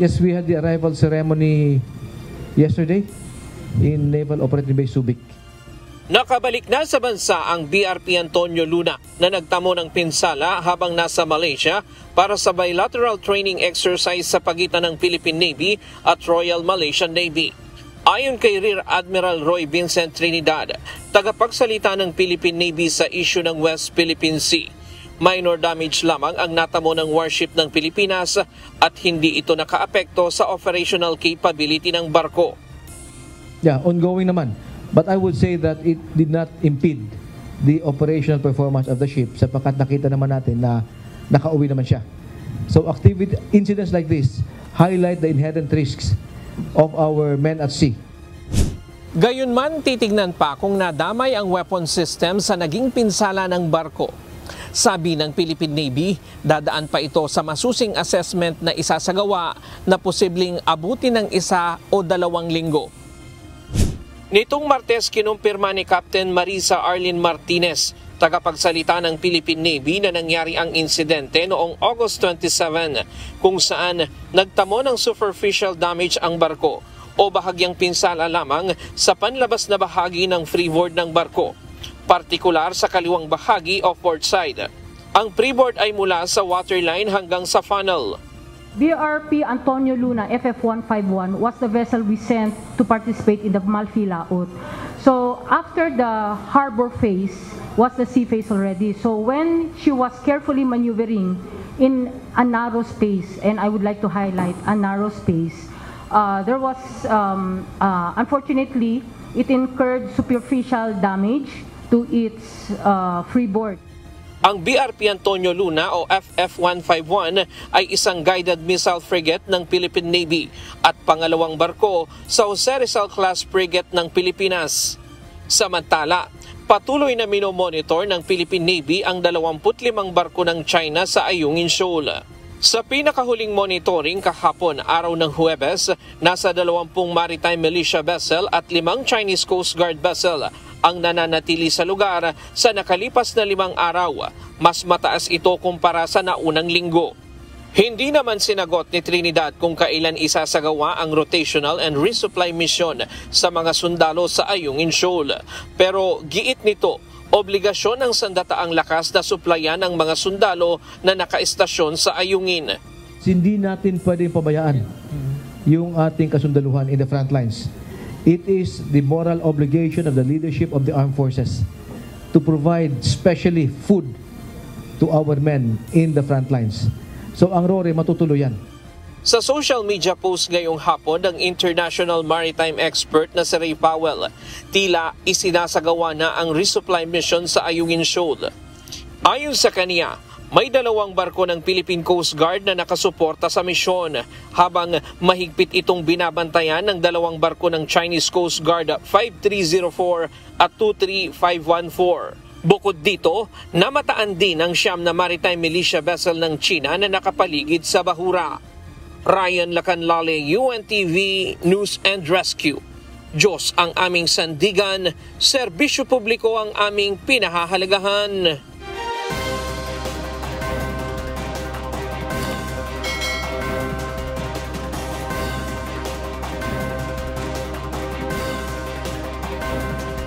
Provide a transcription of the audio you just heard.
Yes, we had the arrival ceremony yesterday in Naval Operating Base Subic. Nakabalik na sa bansa ang BRP Antonio Luna na nagtamo ng pinsala habang nasa Malaysia para sa bilateral training exercise sa pagitan ng Philippine Navy at Royal Malaysian Navy. Ayon kay Rear Admiral Roy Vincent Trinidad, tagapagsalita ng Philippine Navy sa issue ng West Philippine Sea, minor damage lamang ang natamo ng warship ng Pilipinas at hindi ito nakaapekto sa operational capability ng barko. Yeah, ongoing naman. But I would say that it did not impede the operational performance of the ship sapagkat nakita naman natin na nakauwi naman siya. So incidents like this highlight the inherent risks of our men at sea. Gayunman, titignan pa kung nadamay ang weapon system sa naging pinsala ng barko. Sabi ng Philippine Navy, dadaan pa ito sa masusing assessment na isasagawa na posibleng abutin ng 1 o 2 linggo. Nitong Martes, kinumpirma ni Captain Marisa Arlene Martinez, tagapagsalita ng Philippine Navy, na nangyari ang insidente noong August 27 kung saan nagtamo ng superficial damage ang barko o bahagyang pinsala lamang sa panlabas na bahagi ng freeboard ng barko, partikular sa kaliwang bahagi o port side. Ang freeboard ay mula sa waterline hanggang sa funnel. BRP Antonio Luna FF151 was the vessel we sent to participate in the Malfi Laut. So after the harbor phase was the sea phase already. So when she was carefully maneuvering in a narrow space, and I would like to highlight a narrow space, there was unfortunately it incurred superficial damage to its freeboard. Ang BRP Antonio Luna o FF151 ay isang guided missile frigate ng Philippine Navy at pangalawang barko sa Jose Rizal class frigate ng Pilipinas. Samantala, patuloy na minomonitor ng Philippine Navy ang 25 barko ng China sa Ayungin Shoal. Sa pinakahuling monitoring kahapon araw ng Huwebes, nasa 20 maritime militia vessel at 5 Chinese Coast Guard vessel ang nananatili sa lugar sa nakalipas na 5 araw. Mas mataas ito kumpara sa naunang linggo. Hindi naman sinagot ni Trinidad kung kailan isasagawa ang rotational and resupply mission sa mga sundalo sa Ayungin Shoal. Pero giit nito, obligasyon ng sandataang lakas na suplayan ang mga sundalo na nakaistasyon sa Ayungin. Hindi natin pwedeng pabayaan yung ating kasundaluhan in the front lines. It is the moral obligation of the leadership of the armed forces to provide specially food to our men in the front lines. So ang RORE matutuloy yan. Sa social media post ngayong hapon ng international maritime expert na si Ray Powell, tila isinasagawa na ang resupply mission sa Ayungin Shoal. Ayon sa kaniya, may 2 barko ng Philippine Coast Guard na nakasuporta sa misyon, habang mahigpit itong binabantayan ng 2 barko ng Chinese Coast Guard 5304 at 23514. Bukod dito, namataan din ang 9 na maritime militia vessel ng China na nakapaligid sa bahura. Ryan Lacanlale, UNTV News and Rescue. Diyos ang aming sandigan, serbisyo publiko ang aming pinahahalagahan.